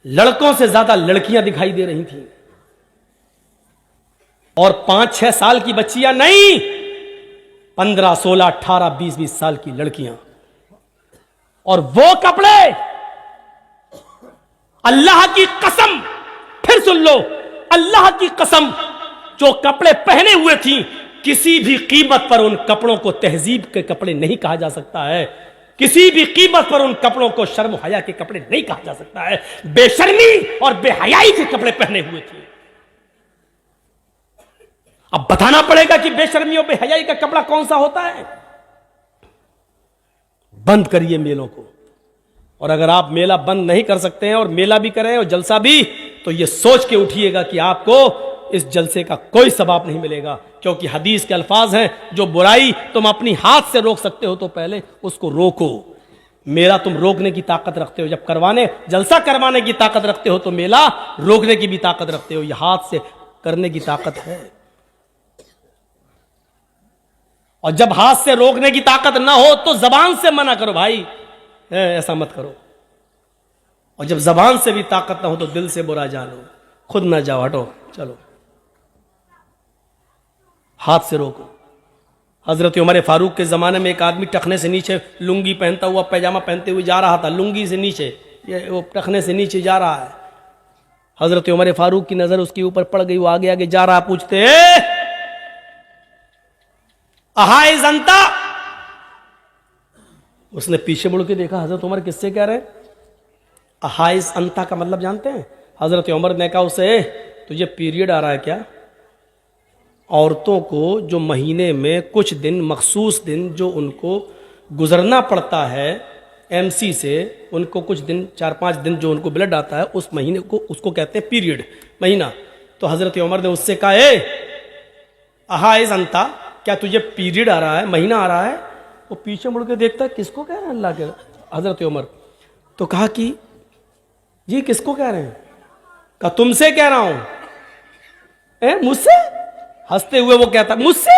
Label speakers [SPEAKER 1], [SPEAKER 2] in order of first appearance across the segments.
[SPEAKER 1] لڑکوں سے زیادہ لڑکیاں دکھائی دے رہی تھیں، اور 5-6 سال کی بچیاں نہیں، 15, 16, 18, 20 سال کی لڑکیاں. اور وہ کپڑے، اللہ کی قسم، پھر سن لو، اللہ کی قسم، جو کپڑے پہنے ہوئے تھیں، کسی بھی قیمت پر ان کپڑوں کو تہذیب کے کپڑے نہیں کہا جا سکتا ہے، کسی بھی قیمت پر ان کپڑوں کو شرم و حیا کے کپڑے نہیں کہا جا سکتا ہے. بے شرمی اور بے حیائی کے کپڑے پہنے ہوئے تھے. اب بتانا پڑے گا کہ بے شرمی اور بے حیائی کا کپڑا کون سا ہوتا ہے. بند کریے میلوں کو، اور اگر آپ میلہ بند نہیں کر سکتے ہیں اور میلہ بھی کریں اور جلسہ بھی، تو یہ سوچ کے اٹھیے گا کہ آپ کو اس جلسے کا کوئی ثواب نہیں ملے گا، کیونکہ حدیث کے الفاظ ہیں، جو برائی تم اپنی ہاتھ سے روک سکتے ہو تو پہلے اس کو روکو. میلہ تم روکنے کی طاقت رکھتے ہو، جب جلسہ کروانے کی طاقت رکھتے ہو تو میلہ روکنے کی بھی طاقت رکھتے ہو. یہ ہاتھ سے کرنے کی طاقت ہے، اور جب ہاتھ سے روکنے کی طاقت نہ ہو تو زبان سے منع کرو، بھائی ایسا مت کرو. اور جب زبان سے بھی طاقت نہ ہو تو دل سے برا جانو، خود نہ جاؤ، ہٹو، چلو ہاتھ سے روکو. حضرت عمر فاروق کے زمانے میں ایک آدمی ٹخنے سے نیچے لنگی پہنتا ہوا، پیجامہ پہنتے ہوئے جا رہا تھا، لنگی سے نیچے، وہ ٹخنے سے نیچے جا رہا ہے. حضرت عمر فاروق کی نظر اس کے اوپر پڑ گئی، وہ آگے آگے جا رہا، پوچھتے احائز انتا. اس نے پیچھے مڑ کے دیکھا، حضرت عمر کس سے کہہ رہے ہیں؟ احائز انتا کا مطلب جانتے ہیں؟ حضرت عمر نے کہا اسے، تجھے پیریڈ آ رہا ہے کیا؟ عورتوں کو جو مہینے میں کچھ دن، مخصوص دن جو ان کو گزرنا پڑتا ہے ایم سی سے، ان کو کچھ دن، 4-5 دن جو ان کو بلڈ آتا ہے، اس مہینے کو اس کو کہتے ہیں پیریڈ، مہینہ. تو حضرت عمر نے اس سے کہا، اے احائز انتا، کیا تجھے پیریڈ آ رہا ہے، مہینہ آ رہا ہے؟ وہ پیچھے مڑ کے دیکھتا ہے، کس کو کہہ رہے ہیں اللہ کے حضرت عمر؟ تو کہا کہ یہ کس کو کہہ رہے ہیں؟ کہا تم سے کہہ رہا ہوں. مجھ سے؟ ہنستے ہوئے وہ کہتا مجھ سے؟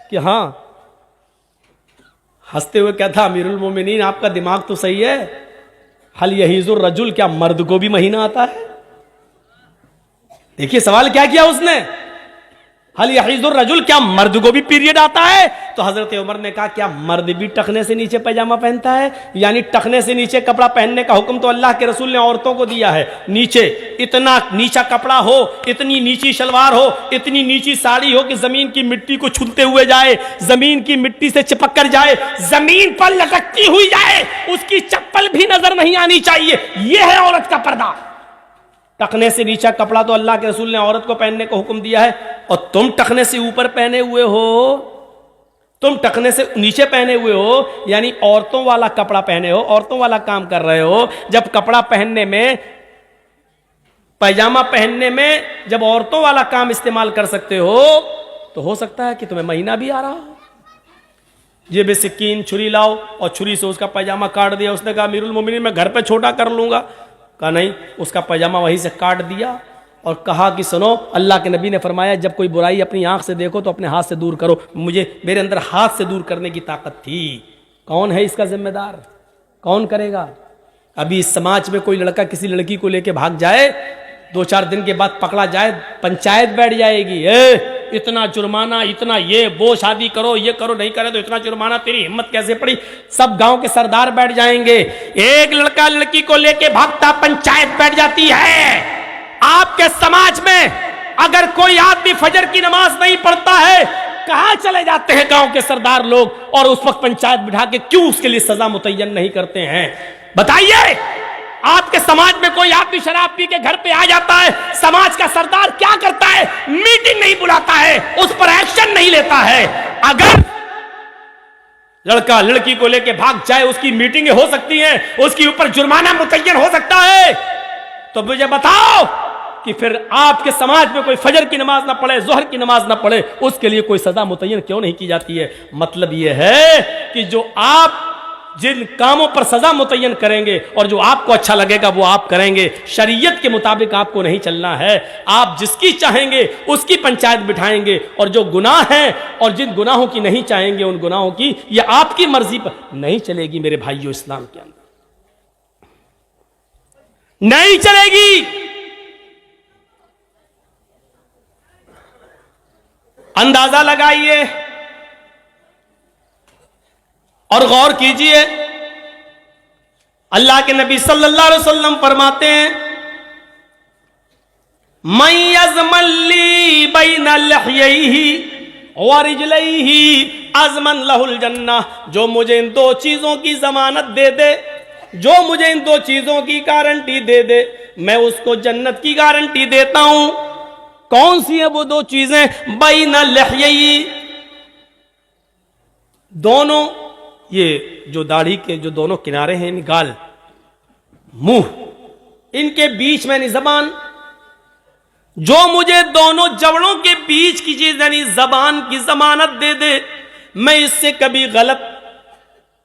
[SPEAKER 1] کہ ہاں. ہنستے ہوئے کہتا، امیر المومنین آپ کا دماغ تو صحیح ہے، حل یحیض الرجل، کیا مرد کو بھی مہینہ آتا ہے؟ دیکھیے سوال کیا کیا اس نے، حل یحیض الرجل، کیا مرد کو بھی پیریڈ آتا ہے؟ تو حضرت عمر نے کہا کیا مرد بھی ٹخنے سے نیچے پیجامہ پہنتا ہے؟ یعنی ٹخنے سے نیچے کپڑا پہننے کا حکم تو اللہ کے رسول نے عورتوں کو دیا ہے. نیچے اتنا نیچا کپڑا ہو، اتنی نیچی شلوار ہو، اتنی نیچی ساڑی ہو کہ زمین کی مٹی کو چھوتے ہوئے جائے، زمین کی مٹی سے چپک کر جائے، زمین پر لٹکتی ہوئی جائے، اس کی چپل بھی نظر نہیں آنی چاہیے. یہ ہے عورت کا پردہ. ٹخنے سے نیچا کپڑا تو اللہ کے رسول نے عورت کو پہننے کو حکم دیا ہے، اور تم ٹخنے سے اوپر پہنے ہوئے ہو، تم ٹخنے سے نیچے پہنے ہوئے ہو، یعنی عورتوں والا کپڑا پہنے ہو، عورتوں والا کام کر رہے ہو. جب کپڑا پہننے میں، پیجامہ پہننے میں جب عورتوں والا کام استعمال کر سکتے ہو، تو ہو سکتا ہے کہ تمہیں مہینہ بھی آ رہا ہو. جیب سکین، چھری لاؤ، اور چھری سے اس کا پیجامہ کاٹ دیا. اس نے کہا امیر المومنین میں گھر پہ چھوٹا کر لوں گا. کہا نہیں، اس کا پیجامہ وہیں سے کاٹ دیا، اور کہا کہ سنو، اللہ کے نبی نے فرمایا جب کوئی برائی اپنی آنکھ سے دیکھو تو اپنے ہاتھ سے دور کرو. میرے اندر ہاتھ سے دور کرنے کی طاقت تھی. کون ہے اس کا ذمہ دار؟ کون کرے گا؟ ابھی اس سماج میں کوئی لڑکا کسی لڑکی کو لے کے بھاگ جائے، 2-4 دن کے بعد پکڑا جائے، پنچایت بیٹھ جائے گی، اتنا جرمانہ، اتنا یہ وہ، شادی کرو، یہ کرو، نہیں کرے تو اتنا جرمانہ، تیری ہمت کیسے پڑی؟ سب گاؤں کے سردار بیٹھ جائیں گے. ایک لڑکا لڑکی کو لے کے بھاگتا، پنچایت بیٹھ جاتی ہے. آپ کے سماج میں اگر کوئی آدمی فجر کی نماز نہیں پڑھتا ہے، کہاں چلے جاتے ہیں گاؤں کے سردار لوگ، اور اس وقت پنچایت بٹھا کے کیوں اس کے لیے سزا متعین نہیں کرتے ہیں؟ بتائیے. آپ کے سماج میں کوئی آدمی شراب پی کے گھر پہ آ جاتا ہے، سماج کا سردار کیا کرتا ہے؟ میٹنگ نہیں بلاتا ہے، اس پر ایکشن نہیں لیتا ہے. اگر لڑکا لڑکی کو لے کے بھاگ جائے، اس کی میٹنگیں ہو سکتی ہیں، اس کے اوپر جرمانہ متعین ہو سکتا ہے. تو مجھے بتاؤ کہ پھر آپ کے سماج میں کوئی فجر کی نماز نہ پڑھے، ظہر کی نماز نہ پڑھے، اس کے لیے کوئی سزا متعین کیوں نہیں کی جاتی ہے؟ مطلب یہ ہے کہ جو آپ جن کاموں پر سزا متعین کریں گے اور جو آپ کو اچھا لگے گا وہ آپ کریں گے. شریعت کے مطابق آپ کو نہیں چلنا ہے. آپ جس کی چاہیں گے اس کی پنچایت بٹھائیں گے، اور جو گناہ ہیں اور جن گناہوں کی نہیں چاہیں گے ان گناہوں کی یہ آپ کی مرضی پر نہیں چلے گی. میرے بھائیو اسلام کے اندر نہیں چلے گی. اندازہ لگائیے اور غور کیجئے. اللہ کے نبی صلی اللہ علیہ وسلم فرماتے ہیں من یضمن لی بین لحییہ ورجلیہ اضمن لہ الجنہ. جو مجھے ان دو چیزوں کی ضمانت دے دے, جو مجھے ان دو چیزوں کی گارنٹی دے دے, میں اس کو جنت کی گارنٹی دیتا ہوں. کون سی ہیں وہ دو چیزیں؟ بین لحییہ, دونوں یہ جو داڑھی کے جو دونوں کنارے ہیں, گال, منہ, ان کے بیچ میں زبان. جو مجھے دونوں جبڑوں کے بیچ کی چیز یعنی زبان کی ضمانت دے دے, میں اس سے کبھی غلط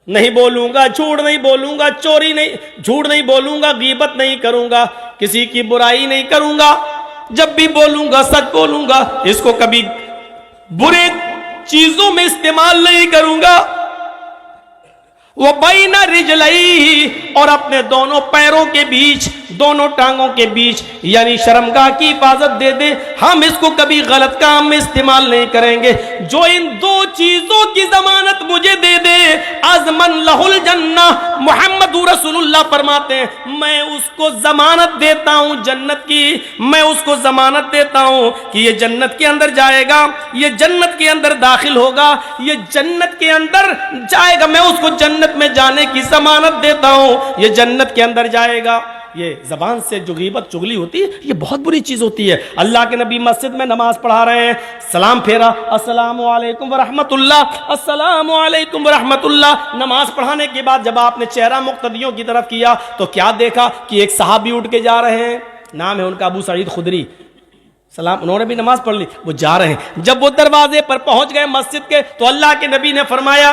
[SPEAKER 1] نہیں بولوں گا, جھوٹ نہیں بولوں گا, چوری نہیں, جھوٹ نہیں بولوں گا, غیبت نہیں کروں گا, کسی کی برائی نہیں کروں گا, جب بھی بولوں گا سچ بولوں گا, اس کو کبھی برے چیزوں میں استعمال نہیں کروں گا. وہ بین رجلئی, اور اپنے دونوں پیروں کے بیچ, دونوں ٹانگوں کے بیچ یعنی شرمگاہ کی حفاظت دے دے, ہم اس کو کبھی غلط کام میں استعمال نہیں کریں گے. جو ان دو چیزوں کی ضمانت مجھے دے دے اضمن لہ الجنہ, محمد رسول اللہ فرماتے ہیں میں اس کو ضمانت دیتا ہوں جنت کی, میں اس کو ضمانت دیتا ہوں کہ یہ جنت کے اندر جائے گا, یہ جنت کے اندر داخل ہوگا, یہ جنت کے اندر جائے گا, میں اس کو جنت میں جانے کی ضمانت دیتا ہوں, یہ جنت کے اندر جائے گا. یہ زبان سے جو غیبت چغلی ہوتی ہے یہ بہت بری چیز ہوتی ہے. اللہ کے نبی مسجد میں نماز پڑھا رہے ہیں, سلام پھیرا, السلام علیکم ورحمت اللہ, السلام علیکم ورحمت اللہ. نماز پڑھانے کے بعد جب آپ نے چہرہ مقتدیوں کی طرف کیا تو کیا دیکھا کہ ایک صحابی اٹھ کے جا رہے ہیں, نام ہے ان کا ابو سعید خدری, سلام, انہوں نے بھی نماز پڑھ لی, وہ جا رہے ہیں. جب وہ دروازے پر پہنچ گئے مسجد کے تو اللہ کے نبی نے فرمایا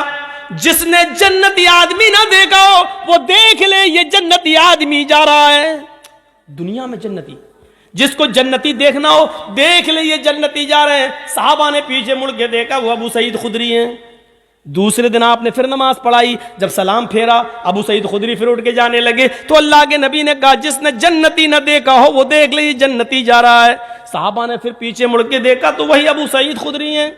[SPEAKER 1] جس نے جنتی آدمی نہ دیکھا ہو وہ دیکھ لے, یہ جنتی آدمی جا رہا ہے. دنیا میں جنتی, جس کو جنتی دیکھنا ہو دیکھ لے, یہ جنتی جا رہے ہیں. صحابہ نے پیچھے مڑ کے دیکھا, وہ ابو سعید خدری ہیں. دوسرے دن آپ نے پھر نماز پڑھائی, جب سلام پھیرا ابو سعید خدری پھر اٹھ کے جانے لگے تو اللہ کے نبی نے کہا جس نے جنتی نہ دیکھا ہو وہ دیکھ لے, یہ جنتی جا رہا ہے. صحابہ نے پھر پیچھے مڑ کے دیکھا تو وہی ابو سعید خدری ہیں.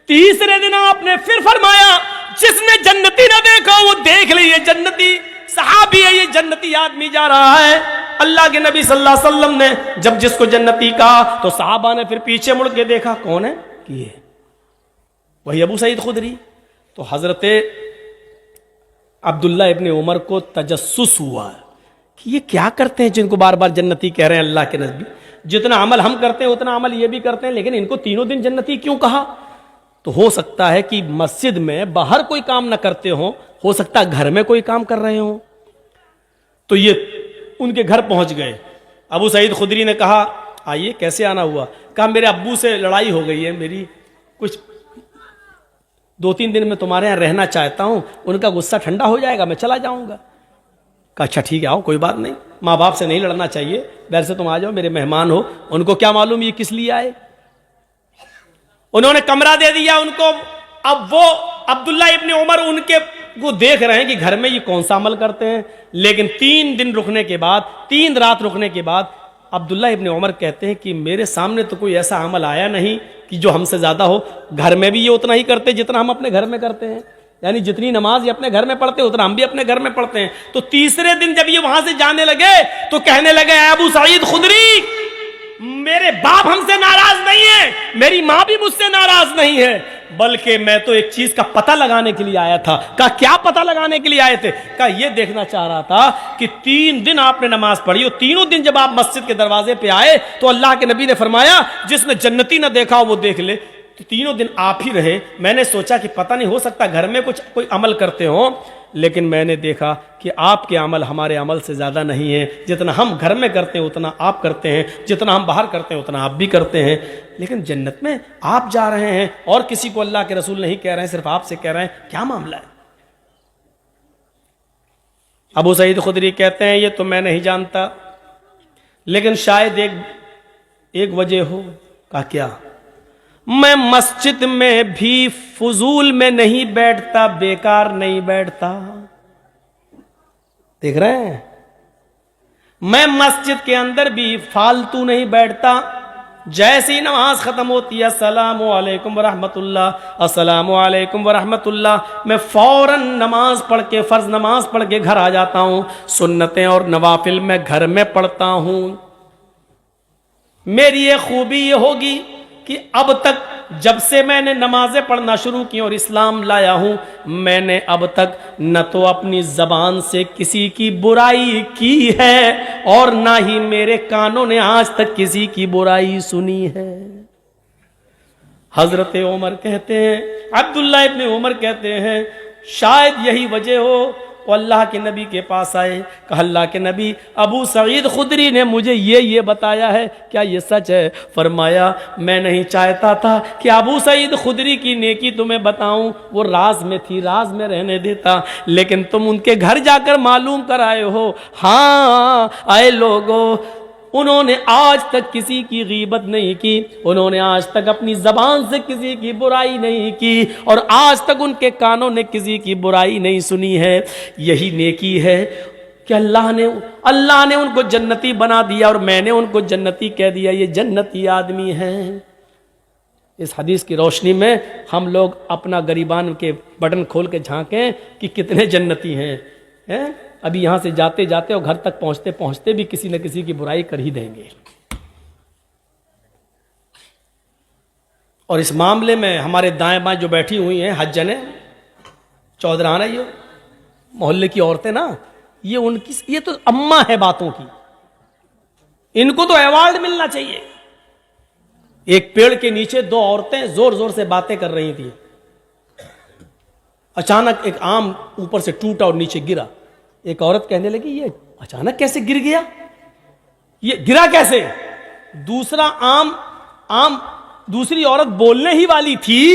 [SPEAKER 1] تیسرے دن آپ نے پھر فرمایا جس نے جنتی نہ دیکھا وہ دیکھ لے, یہ جنتی صحابی ہے, یہ جنتی آدمی جا رہا ہے. اللہ کے نبی صلی اللہ علیہ وسلم نے جب جس کو جنتی کہا تو صحابہ نے پھر پیچھے مڑ کے دیکھا, کون ہے کہ یہ وہی ابو سعید خدری. تو حضرت عبداللہ ابن عمر کو تجسس ہوا کہ یہ کیا کرتے ہیں جن کو بار بار جنتی کہہ رہے ہیں اللہ کے نبی, جتنا عمل ہم کرتے ہیں اتنا عمل یہ بھی کرتے ہیں, لیکن ان کو تینوں دن جنتی کیوں کہا؟ تو ہو سکتا ہے کہ مسجد میں باہر کوئی کام نہ کرتے ہوں, ہو سکتا ہے گھر میں کوئی کام کر رہے ہوں. تو یہ ان کے گھر پہنچ گئے. ابو سعید خدری نے کہا آئیے, کیسے آنا ہوا؟ کہا میرے ابو سے لڑائی ہو گئی ہے میری, کچھ 2-3 دن میں تمہارے یہاں رہنا چاہتا ہوں, ان کا غصہ ٹھنڈا ہو جائے گا, میں چلا جاؤں گا. کہا اچھا ٹھیک ہے آؤ, کوئی بات نہیں, ماں باپ سے نہیں لڑنا چاہیے, ویسے تم آ جاؤ, میرے مہمان ہو. ان کو کیا معلوم یہ کس لیے آئے. انہوں نے کمرہ دے دیا ان کو. اب وہ عبداللہ ابن عمر ان کے وہ دیکھ رہے ہیں کہ گھر میں یہ کون سا عمل کرتے ہیں. لیکن 3 دن رکنے کے بعد, 3 رات رکنے کے بعد عبداللہ ابن عمر کہتے ہیں کہ میرے سامنے تو کوئی ایسا عمل آیا نہیں کہ جو ہم سے زیادہ ہو. گھر میں بھی یہ اتنا ہی کرتے جتنا ہم اپنے گھر میں کرتے ہیں, یعنی جتنی نماز یہ اپنے گھر میں پڑھتے ہیں اتنا ہم بھی اپنے گھر میں پڑھتے ہیں. تو تیسرے دن جب یہ وہاں سے جانے لگے تو کہنے لگے اے ابو سعید خدری, میرے باپ ہم سے ناراض نہیں ہے, میری ماں بھی مجھ سے ناراض نہیں ہے, بلکہ میں تو ایک چیز کا پتہ لگانے کے لیے آیا تھا. کہا کیا پتہ لگانے کے لیے آئے تھے؟ کہا یہ دیکھنا چاہ رہا تھا کہ 3 دن آپ نے نماز پڑھی اور تینوں دن جب آپ مسجد کے دروازے پہ آئے تو اللہ کے نبی نے فرمایا جس نے جنتی نہ دیکھا ہو وہ دیکھ لے. تو تینوں دن آپ ہی رہے. میں نے سوچا کہ پتہ نہیں, ہو سکتا گھر میں کوئی عمل کرتے ہوں, لیکن میں نے دیکھا کہ آپ کے عمل ہمارے عمل سے زیادہ نہیں ہیں. جتنا ہم گھر میں کرتے ہیں اتنا آپ کرتے ہیں, جتنا ہم باہر کرتے ہیں اتنا آپ بھی کرتے ہیں. لیکن جنت میں آپ جا رہے ہیں اور کسی کو اللہ کے رسول نہیں کہہ رہے ہیں, صرف آپ سے کہہ رہے ہیں, کیا معاملہ ہے؟ ابو سعید خدری کہتے ہیں یہ تو میں نہیں جانتا, لیکن شاید ایک وجہ ہو. کہا کیا؟ میں مسجد میں بھی فضول میں نہیں بیٹھتا, بیکار نہیں بیٹھتا. دیکھ رہے ہیں, میں مسجد کے اندر بھی فالتو نہیں بیٹھتا، جیسی نماز ختم ہوتی ہے السلام علیکم ورحمۃ اللہ، السلام علیکم ورحمۃ اللہ، میں فوراً نماز پڑھ کے، فرض نماز پڑھ کے گھر آ جاتا ہوں۔ سنتیں اور نوافل میں گھر میں پڑھتا ہوں۔ میری یہ خوبی یہ ہوگی کہ اب تک جب سے میں نے نمازیں پڑھنا شروع کی اور اسلام لایا ہوں، میں نے اب تک نہ تو اپنی زبان سے کسی کی برائی کی ہے اور نہ ہی میرے کانوں نے آج تک کسی کی برائی سنی ہے۔ حضرت عمر کہتے ہیں، عبداللہ ابن عمر کہتے ہیں، شاید یہی وجہ ہو وہ اللہ کے نبی کے پاس آئے، کہا اللہ کے نبی، ابو سعید خدری نے مجھے یہ بتایا ہے، کیا یہ سچ ہے؟ فرمایا میں نہیں چاہتا تھا کہ ابو سعید خدری کی نیکی تمہیں بتاؤں، وہ راز میں تھی، راز میں رہنے دیتا، لیکن تم ان کے گھر جا کر معلوم کر آئے ہو۔ ہاں اے لوگو، انہوں نے آج تک کسی کی غیبت نہیں کی، انہوں نے آج تک اپنی زبان سے کسی کی برائی نہیں کی، اور آج تک ان کے کانوں نے کسی کی برائی نہیں سنی ہے۔ یہی نیکی ہے کہ اللہ نے ان کو جنتی بنا دیا اور میں نے ان کو جنتی کہہ دیا، یہ جنتی آدمی ہیں۔ اس حدیث کی روشنی میں ہم لوگ اپنا گریبان کے بٹن کھول کے جھانکیں کہ کتنے جنتی ہیں۔ ابھی یہاں سے جاتے جاتے اور گھر تک پہنچتے پہنچتے بھی کسی نہ کسی کی برائی کر ہی دیں گے۔ اور اس معاملے میں ہمارے دائیں بائیں جو بیٹھی ہوئی ہیں حجنے چودھرانہ، یہ محلے کی عورتیں نا، یہ تو اماں ہے باتوں کی، ان کو تو ایوارڈ ملنا چاہیے۔ ایک پیڑ کے نیچے دو عورتیں زور زور سے باتیں کر رہی تھیں، اچانک ایک آم اوپر سے ٹوٹا اور نیچے گرا۔ ایک عورت کہنے لگی یہ اچانک کیسے گر گیا، یہ گرا کیسے؟ دوسری عورت بولنے ہی والی تھی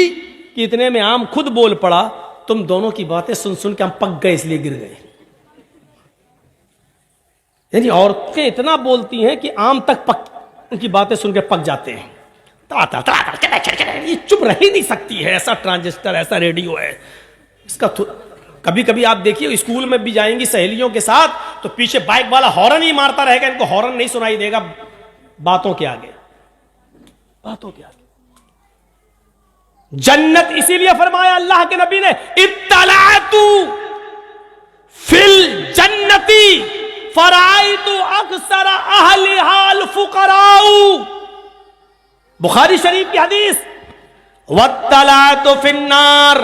[SPEAKER 1] کہ اتنے میں آم خود بول پڑا، تم دونوں کی باتیں سن سن کے ہم پک گئے اس لیے گر گئے۔ یعنی عورتیں اتنا بولتی ہیں کہ آم تک ان کی باتیں سن کے پک جاتے ہیں، یہ چپ رہ ہی نہیں سکتی ہے، ایسا ٹرانزسٹر ایسا ریڈیو ہے اس کا۔ کبھی کبھی آپ دیکھیے اسکول میں بھی جائیں گی سہیلیوں کے ساتھ تو پیچھے بائک والا ہارن ہی مارتا رہے گا، ان کو ہارن نہیں سنائی دے گا باتوں کے آگے۔ جنت اسی لیے فرمایا اللہ کے نبی نے، اطلعت فی الجنتی فرأیت اکثر اہلھا الفقراء، بخاری شریف کی حدیث، واطلعت فی النار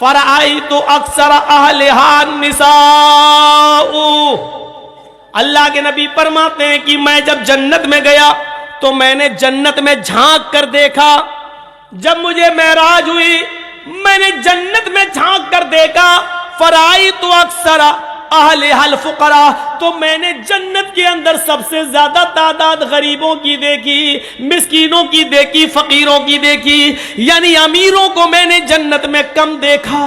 [SPEAKER 1] فرأیت اکثر اہلھا النساء۔ اللہ کے نبی فرماتے ہیں کہ میں جب جنت میں گیا تو میں نے جنت میں جھانک کر دیکھا، جب مجھے معراج ہوئی میں نے جنت میں جھانک کر دیکھا، فرأیت اکثر اہلھا الفقراء، تو میں نے جنت کے اندر سب سے زیادہ تعداد غریبوں کی دیکھی، مسکینوں کی دیکھی، فقیروں کی دیکھی، یعنی امیروں کو میں نے جنت میں کم دیکھا۔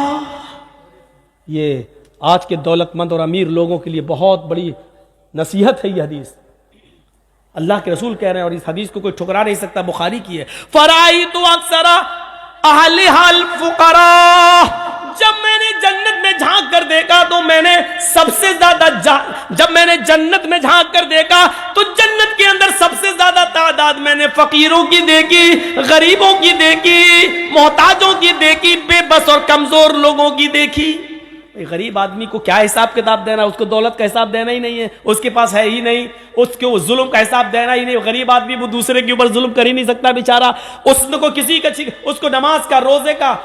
[SPEAKER 1] یہ آج کے دولت مند اور امیر لوگوں کے لیے بہت بڑی نصیحت ہے یہ حدیث، اللہ کے رسول کہہ رہے ہیں، اور اس حدیث کو کوئی ٹھکرا نہیں سکتا، بخاری کی ہے۔ فرأیت اکثر اہلھا الفقراء، جب میں نے جنت میں جھانک کر دیکھا تو میں نے سب سے زیادہ جب میں نے جنت میں جھانک کر دیکھا تو جنت کے اندر سب سے زیادہ تعداد میں نے فقیروں کی دیکھی، غریبوں کی دیکھی، محتاجوں کی دیکھی، بے بس اور کمزور لوگوں کی دیکھی۔ غریب آدمی کو کیا حساب کتاب دینا، اس کو دولت کا حساب دینا ہی نہیں ہے، اس کے پاس ہے ہی نہیں، اس کو ظلم کا حساب دینا ہی نہیں۔ غریب آدمی وہ دوسرے کے اوپر ظلم کر ہی نہیں سکتا بیچارہ، اس کو کسی کا، اس کو نماز کا، روزے کا،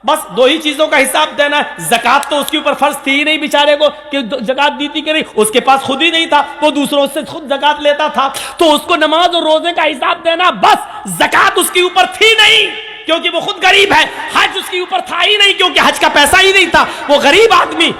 [SPEAKER 1] بس دو ہی چیزوں کا حساب دینا ہے۔ زکوٰۃ تو اس کے اوپر فرض تھی ہی نہیں بیچارے کو کہ زکوٰۃ دی تھی کہ نہیں، اس کے پاس خود ہی نہیں تھا، وہ دوسروں سے خود زکوٰۃ لیتا تھا، تو اس کو نماز اور روزے کا حساب دینا، بس زکوٰۃ اس کے اوپر تھی نہیں کیونکہ وہ خود غریب ہے، حج اس کے اوپر تھا ہی نہیں کیونکہ حج کا پیسہ ہی نہیں تھا، وہ غریب آدمی۔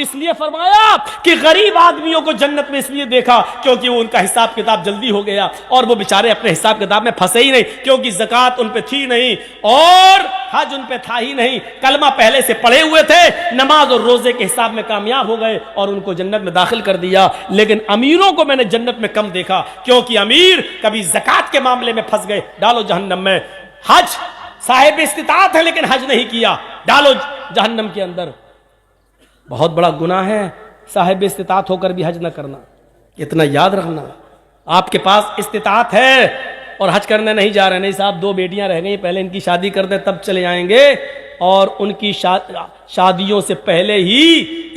[SPEAKER 1] اس لیے فرمایا کہ غریب آدمیوں کو جنت میں اس لیے دیکھا کیونکہ وہ ان کا حساب کتاب جلدی ہو گیا، اور وہ بیچارے اپنے حساب کتاب میں پھنسے ہی نہیں کیونکہ زکوٰۃ ان پہ تھی نہیں اور حج ان پہ تھا ہی نہیں، کلمہ پہلے سے پڑھے ہوئے تھے، نماز اور روزے کے حساب میں کامیاب ہو گئے اور ان کو جنت میں داخل کر دیا۔ لیکن امیروں کو میں نے جنت میں کم دیکھا کیونکہ امیر کبھی زکوٰۃ کے معاملے میں پھنس گئے، ڈالو جہنم میں۔ حج صاحب استطاعت ہے لیکن حج نہیں کیا، ڈالو جہنم کے اندر۔ بہت بڑا گناہ ہے صاحب استطاعت ہو کر بھی حج نہ کرنا، اتنا یاد رکھنا. آپ کے پاس استطاعت ہے اور حج کرنے نہیں جا رہے, نہیں صاحب 2 بیٹیاں رہ گئی, پہلے ان کی شادی کر دیں تب چلے جائیں گے, اور ان کی شادیوں سے پہلے ہی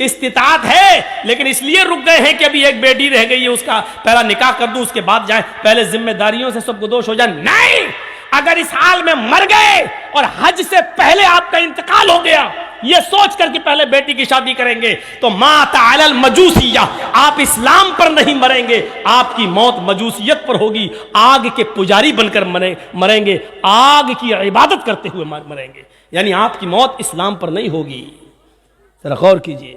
[SPEAKER 1] استطاعت ہے لیکن اس لیے رک گئے ہیں کہ ابھی ایک بیٹی رہ گئی ہے, اس کا پہلا نکاح کر دوں اس کے بعد جائیں, پہلے ذمہ داریوں سے سب کو دوش ہو جائے. نہیں, اگر اس حال میں مر گئے اور حج سے پہلے آپ کا انتقال ہو گیا یہ سوچ کر کہ پہلے بیٹی کی شادی کریں گے تو مات علی المجوسیہ, آپ اسلام پر نہیں مریں گے, آپ کی موت مجوسیت پر ہوگی, آگ کے پجاری بن کر مریں گے, آگ کی عبادت کرتے ہوئے مریں گے, یعنی آپ کی موت اسلام پر نہیں ہوگی. ذرا غور کیجئے.